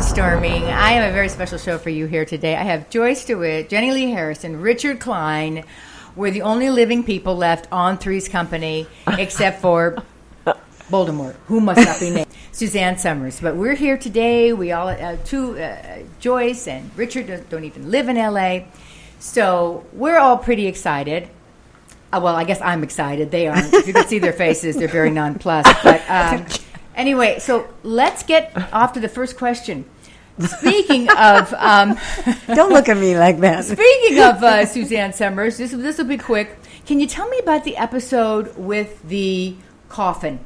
Storming. I have a very special show for you here today. I have Joyce DeWitt, Jenilee Harrison, Richard Kline. We're the only living people left on Three's Company, except for Voldemort, who must not be named, Suzanne Summers. But we're here today. We all, Joyce and Richard don't even live in L.A., so we're all pretty excited. Well, I guess I'm excited. They aren't. If you can see their faces, they're very nonplussed. But anyway, so let's get off to the first question. Speaking of... don't look at me like that. Speaking of Suzanne Summers, this will be quick. Can you tell me about the episode with the coffin?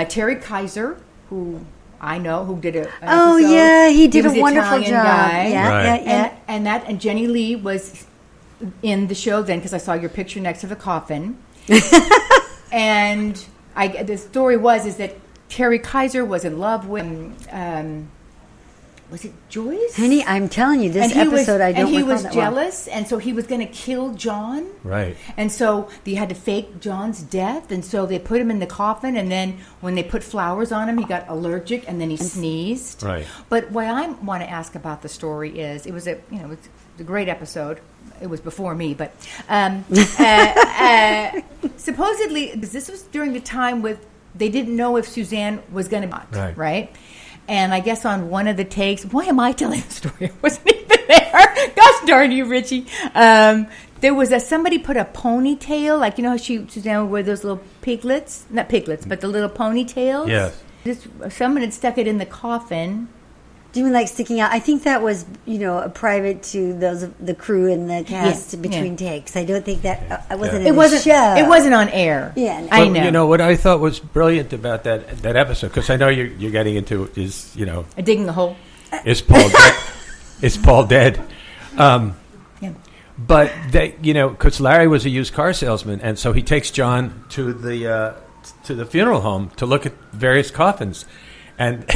Terry Kaiser, who I know, who did an episode. Yeah, he did a wonderful Italian job. Guy. Yeah. And Jenilee was in the show then, because I saw your picture next to the coffin. And the story is that Terry Kaiser was in love with, was it Joyce? Honey, I'm telling you, this episode I don't recall that well. And he was jealous, and so he was going to kill John. Right. And so they had to fake John's death, and so they put him in the coffin, and then when they put flowers on him, he got allergic, and then he sneezed. Right. But what I want to ask about the story is, it was a great episode. It was before me, but supposedly this was during the time they didn't know if Suzanne was going to right? And I guess on one of the takes, why am I telling the story? I wasn't even there. Gosh darn you, Richie. There was somebody put a ponytail, like, you know how Suzanne would wear those little piglets? Not piglets, but the little ponytails? Yes. Someone had stuck it in the coffin. Do you mean like sticking out? I think that was, a private to the crew and the cast between takes. I don't think that wasn't in the show. It wasn't on air. Yeah, no. I know. You know what I thought was brilliant about that episode, because I know you're getting into is digging a hole. Is Paul dead? Is Paul dead? Yeah. But because Larry was a used car salesman, and so he takes John to the funeral home to look at various coffins. And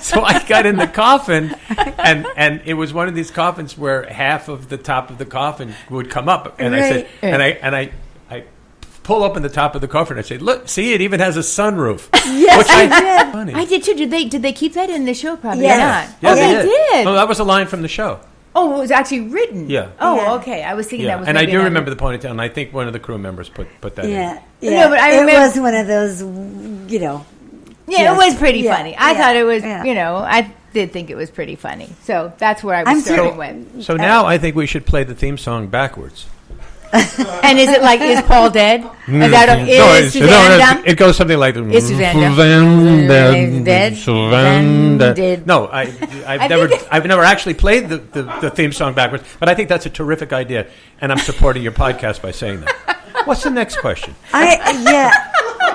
so I got in the coffin, and it was one of these coffins where half of the top of the coffin would come up. And I said, and I pull open the top of the coffin. And I say, look, see, it even has a sunroof. Yes, which I did. Funny. I did too. Did they keep that in the show? Probably yes. not. Yeah, they did. Oh, that was a line from the show. Oh, it was actually written. Yeah. Oh, okay. I was thinking that was. And I do remember the ponytail, and I think one of the crew members put that in. Yeah. No, but I remember it was one of those, Yeah, it was pretty funny. I thought it was, yeah. I did think it was pretty funny. So that's where I was starting with. So now I think we should play the theme song backwards. And is it like, is Paul dead? Is Suzanne down? It goes something like, Is Suzanne dead? Suzanne dead. No, I've never actually played the theme song backwards, but I think that's a terrific idea, and I'm supporting your podcast by saying that. What's the next question?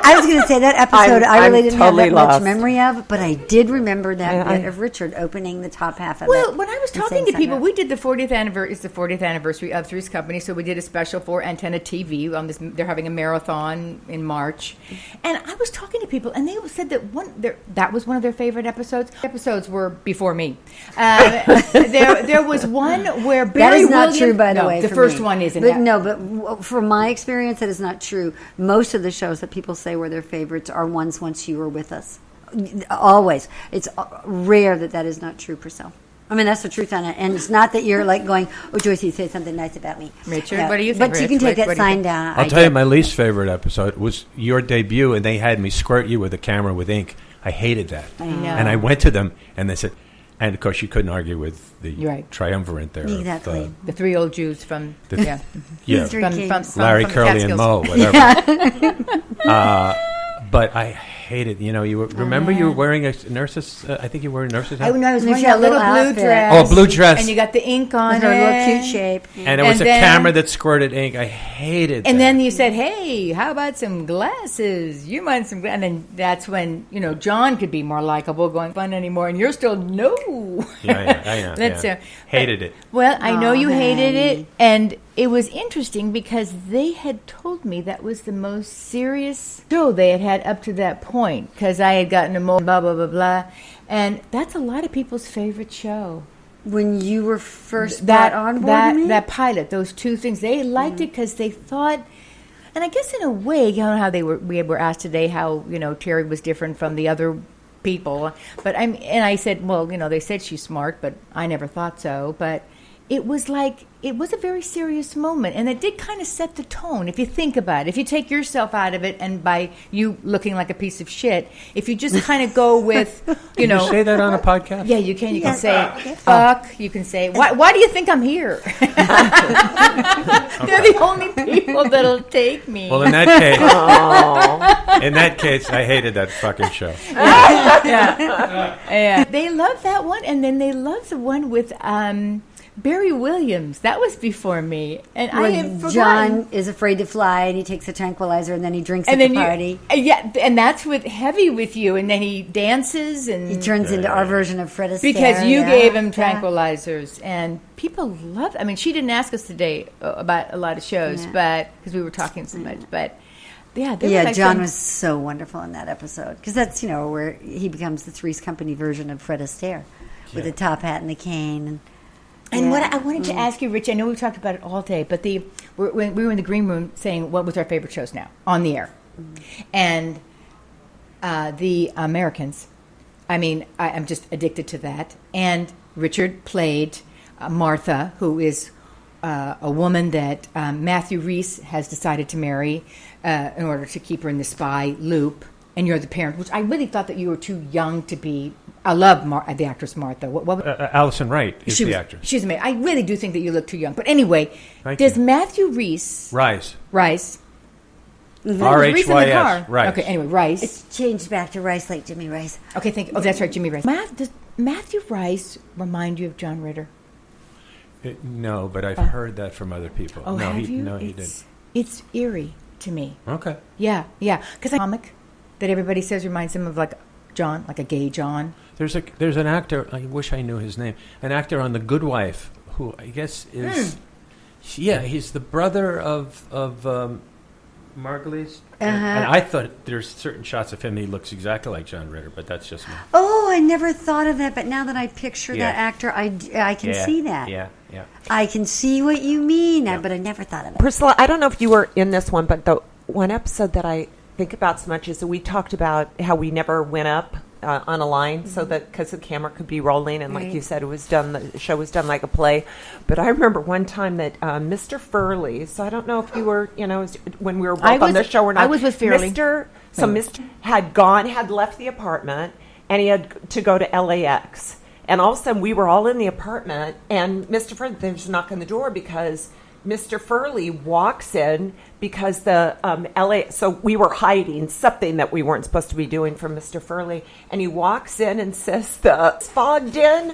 I was going to say that episode I really didn't totally have that lost. much memory of, but I did remember that bit of Richard opening the top half of it. Well, when I was talking to people, we did the 40th anniversary. It's the 40th anniversary of Three's Company, so we did a special for Antenna TV on this. They're having a marathon in March, and I was talking to people, and they said that that was one of their favorite episodes. Episodes were before me. There was one where Barry that is not Williams, true, by the way. The first one isn't. But from my experience, that is not true. Most of the shows that people say were their favorites are ones once you were with us. Always. It's rare that is not true, Priscilla. I mean, that's the truth on it. And it's not that you're like going, oh, Joyce, you say something nice about me. Richard, what do you think? But you can take that sign down. I'll tell you my least favorite episode was your debut, and they had me squirt you with a camera with ink. I hated that. I know. And I went to them, and they said, and of course you couldn't argue with the triumvirate there. Exactly. The three old Jews from from from Larry, Curly, and Moe, whatever. But I hated, you were, remember you were wearing a nurse's, I think you were a nurse's hat? I was wearing a little blue dress. Oh, blue dress. And you got the ink on it. Her little cute shape. And it was a camera that squirted ink. I hated that. And then you said, hey, how about some glasses? You mind some glasses? And then that's when, John could be more likable, going fun anymore. And you're still, no. I know. Hated it. Well, I know you hated it. And it was interesting because they had told me that was the most serious show they had had up to that point, because I had gotten a blah, blah, blah, blah. And that's a lot of people's favorite show. When you were first brought on board, that pilot, those two things, they liked it because they thought, and I guess in a way, how we were asked today how, Terry was different from the other people. But I said, well, they said she's smart, but I never thought so. But it was a very serious moment, and it did kind of set the tone. If you think about it, if you take yourself out of it, and by you looking like a piece of shit, if you just kind of go with, Can you say that on a podcast? Yeah, you can. You can say fuck. You can say why do you think I'm here? They're the only people that'll take me. Well, in that case, I hated that fucking show. Yeah. They love that one, and then they love the one with Barry Williams. That was before me, and I had forgotten. John is afraid to fly, and he takes a tranquilizer, and then he drinks at the party. And that's with Heavy with You, and then he dances, and he turns into our version of Fred Astaire. Because you gave him tranquilizers, and people love. I mean, she didn't ask us today about a lot of shows, but because we were talking so much, but. Yeah, John was so wonderful in that episode because that's where he becomes the Three's Company version of Fred Astaire with the top hat and the cane. And what I wanted to ask you, Rich, I know we've talked about it all day, but when we were in the green room saying what was our favorite shows now on the air, and the Americans. I mean, I'm just addicted to that. And Richard played Martha, who is a woman that Matthew Rhys has decided to marry in order to keep her in the spy loop. And you're the parent, which I really thought that you were too young to be. I love the actress Martha. Allison Wright is the actress. She's amazing. I really do think that you look too young. But anyway, does Matthew Rhys... Rice. Mm-hmm. R-H-Y-S. Rice. Okay, anyway, Rice. It's changed back to Rice like Jimmy Rice. Okay, thank you. Oh, that's right, Jimmy Rice. Does Matthew Rice remind you of John Ritter? No, but I've heard that from other people. Oh, no, have you? No, he didn't. It's eerie to me. Okay. Yeah. Because a comic that everybody says reminds him of like John, like a gay John. There's an actor, I wish I knew his name, an actor on The Good Wife, who I guess is, he's the brother of Margulies. And I thought there's certain shots of him, he looks exactly like John Ritter, but that's just me. Oh, I never thought of that, but now that I picture that actor, I can see that. Yeah. I can see what you mean, but I never thought of it. Priscilla, I don't know if you were in this one, but the one episode that I think about so much is that we talked about how we never went up on a line so that because the camera could be rolling and like you said the show was done like a play. But I remember one time that Mr. Furley, so I don't know if you were when we were both on the show or not. I was with Furley. Mr. had left the apartment and he had to go to LAX, and all of a sudden we were all in the apartment and Mr. Furley, there's a knock on the door because Mr. Furley walks in because the so we were hiding something that we weren't supposed to be doing from Mr. Furley, and he walks in and says it's fogged in,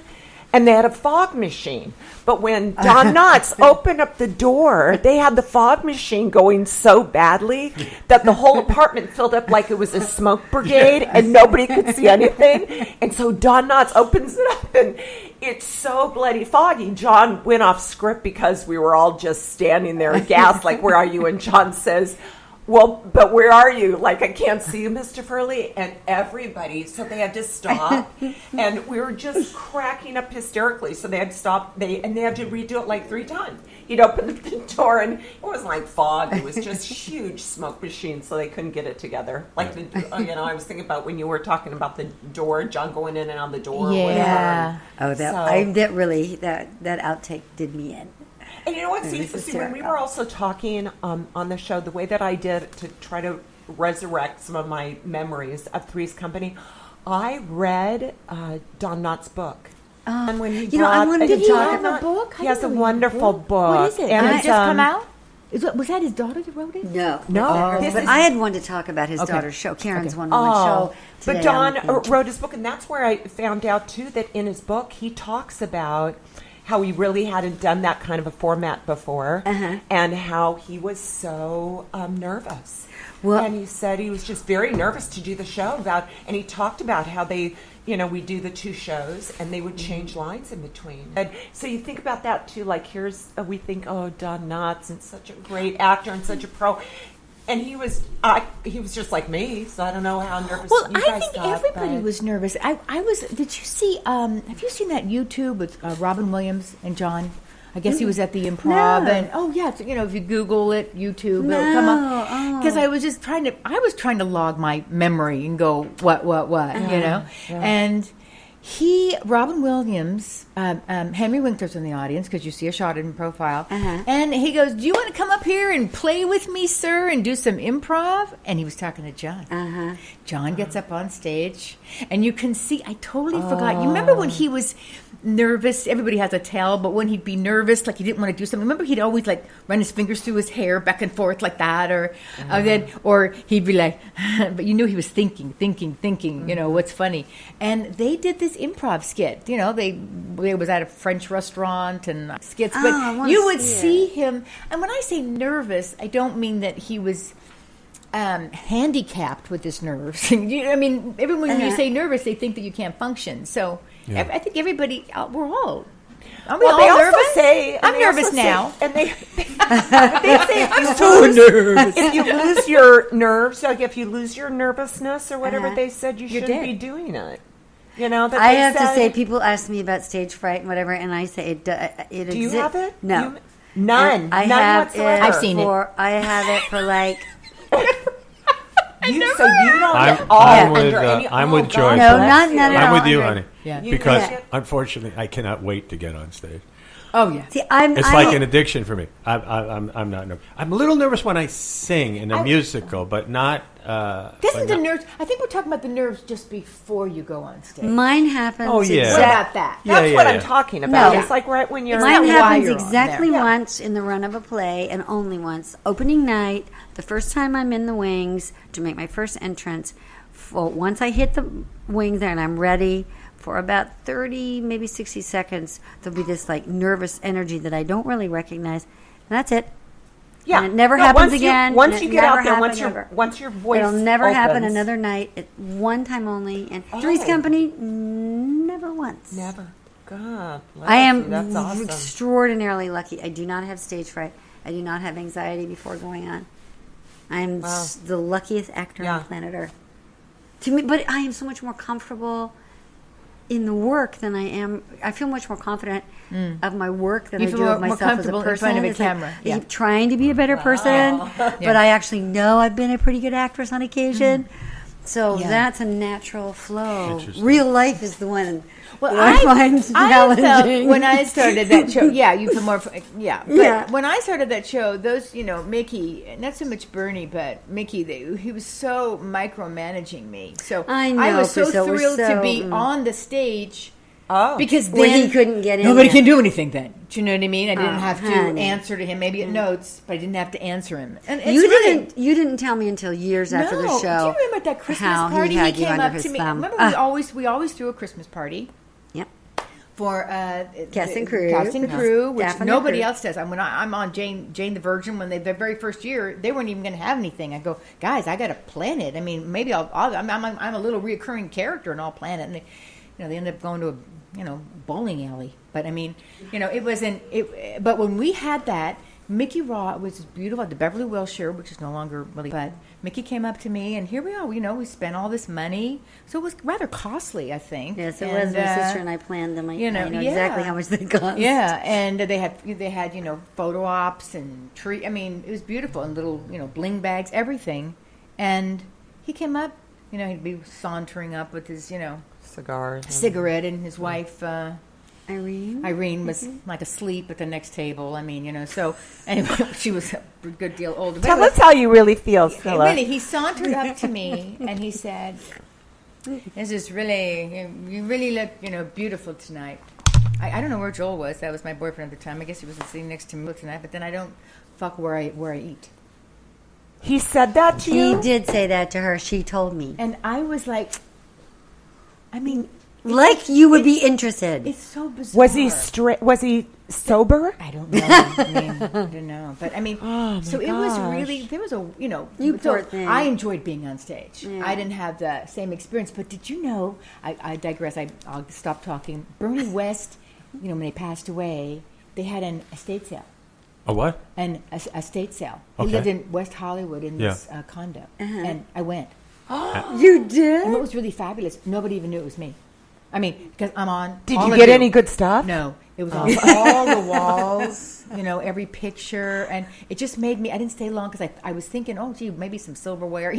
and they had a fog machine. But when Don Knotts opened up the door, they had the fog machine going so badly that the whole apartment filled up like it was a smoke brigade, and nobody could see anything. And so Don Knotts opens it up, and it's so bloody foggy. John went off script because we were all just standing there aghast, like, where are you? And John says, well, but where are you? Like, I can't see you, Mr. Furley. And everybody, so they had to stop. And we were just cracking up hysterically. So they had to stop. They had to redo it like 3 times. He'd open the door, and it wasn't like fog. It was just huge smoke machines, so they couldn't get it together. Like, I was thinking about when you were talking about the door, John going in and out the door. Yeah. Or that outtake did me in. And you know what? See, when we were also talking on the show, the way that I did to try to resurrect some of my memories of Three's Company, I read Don Knott's book. And when he I wanted to talk about a book. He has a wonderful book. What is it? And did it just come out? Was that his daughter that wrote it? No. But I had one to talk about his daughter's show, Karen's one-woman show. But Don wrote his book, and that's where I found out, too, that in his book he talks about how he really hadn't done that kind of a format before, and how he was so nervous. Well, and he said he was just very nervous to do the show and he talked about how they, we do the 2 shows and they would change lines in between. And so you think about that too, like we think, oh, Don Knotts, and such a great actor and such a pro. And he was just like me, so I don't know how nervous you guys got. Well, I think everybody was nervous. I was. Did you see? Have you seen that YouTube with Robin Williams and John? I guess he was at the Improv, No. and if you Google it, YouTube, it'll come up. Because I was just trying to log my memory and go what, and. Robin Williams, Henry Winkler's in the audience because you see a shot in profile. And he goes, "Do you want to come up here and play with me, sir, and do some improv?" And he was talking to John. John gets up on stage, and you can see, I totally forgot. You remember when he was nervous? Everybody has a tell, but when he'd be nervous, like he didn't want to do something, remember he'd always like run his fingers through his hair back and forth like that, or he'd be like, but you knew he was thinking, what's funny. And they did this improv skit, they was at a French restaurant and skits, but you would see him, and when I say nervous, I don't mean that he was handicapped with his nerves. When you say nervous, they think that you can't function. So I think everybody, we're all. Aren't we all they nervous? Also say, I'm nervous now. And they say if you lose your nerves, like if you lose your nervousness or whatever, they said you shouldn't be doing it. I have to say, people ask me about stage fright and whatever, and I say it Do you have it? No. None. I None have whatsoever. I've seen it. I have it for like... So you don't I'm, get all I'm under with, any... I'm oh, with God Joyce. No, bless none at I'm all. with you, honey. Yeah. Because Yeah. unfortunately, I cannot wait to get on stage. Oh yeah. See, It's like an addiction for me. I'm not nervous. I'm a little nervous when I sing in a musical, but not. Doesn't the nerves? I think we're talking about the nerves just before you go on stage. Mine happens... Oh, yeah. What about that? That's what I'm yeah. talking about. No. It's like right when you're... Mine not why happens you're on exactly there. once in the run of a play, and only once. Opening night, the first time I'm in the wings to make my first entrance. Once I hit the wings there and I'm ready for about 30, maybe 60 seconds, there'll be this like nervous energy that I don't really recognize, and that's it. Yeah. And it never happens again. Once and you it get out never there, happened once your voice It'll never happen opens. another night. One time only. And Three's Company, never once. Never. God bless I am you. That's awesome. extraordinarily lucky. I do not have stage fright. I do not have anxiety before going on. I am the luckiest actor on planet Earth. To me, but I am so much more comfortable in the work than I am. I feel much more confident of my work than You I feel do of more myself as a comfortable in person. front of a It's like, camera. I keep trying to be a better person, but I actually know I've been a pretty good actress on occasion. So that's a natural flow. Real life is the one I find challenging. Felt when I started that show, you feel more, But when I started that show, those, Mickey, not so much Bernie, but Mickey, he was so micromanaging me. So I know, I was so Priscilla, we're thrilled to so- be on the stage. Oh. Because When then he couldn't get in nobody there. can do anything then. Do you know what I mean? I didn't have to honey. answer to him, maybe at notes, but I didn't have to answer him. And it's You didn't tell me until years after the show. Do you remember at that Christmas how party? he had you came under up his to me. thumb. Remember, we always threw a Christmas party. Yep. For Cast and crew. which Staff and nobody crew. else does. I'm on Jane the Virgin. When the very first year, they weren't even going to have anything. I go, guys, I got to plan it. I mean, maybe I'm a little reoccurring character, and I'll plan it. And they end up going to a bowling alley. But I mean, it wasn't. But when we had that, Mickey Raw was beautiful at the Beverly Wilshire, which is no longer really. But Mickey came up to me, and here we are. We spent all this money, so it was rather costly, I think. Yes, it was. My sister and I planned them. I know exactly how much they cost. Yeah, and they had photo ops and tree. I mean, it was beautiful, and little bling bags, everything. And he came up. He'd be sauntering up with his Cigars. cigarette, and his wife. Irene was like asleep at the next table. I mean, so anyway, she was a good deal older. Tell us how you really feel, Priscilla. Really, he sauntered up to me and he said, "This is really, you really look, beautiful tonight." I don't know where Joel was. That was my boyfriend at the time. I guess he was sitting next to me tonight. But then I don't fuck where I eat. He said that to you? He did say that to her. She told me. And I was like, I mean, like you would be interested. it's so bizarre. Was he sober? I don't know. I don't know. But I mean, so it was gosh. really, there was a, You so poor thing. I enjoyed being on stage. Yeah. I didn't have the same experience. But did you know, I digress, I'll stop talking. Bernie West, when they passed away, they had an estate sale. A what? An estate sale. He Okay. lived in West Hollywood in this condo. And I went. You did? And it was really fabulous. Nobody even knew it was me. I mean, because I'm on. Did all you of get any good stuff? No. It was on all the walls, every picture. And it just made me, I didn't stay long because I was thinking, oh, gee, maybe some silverware,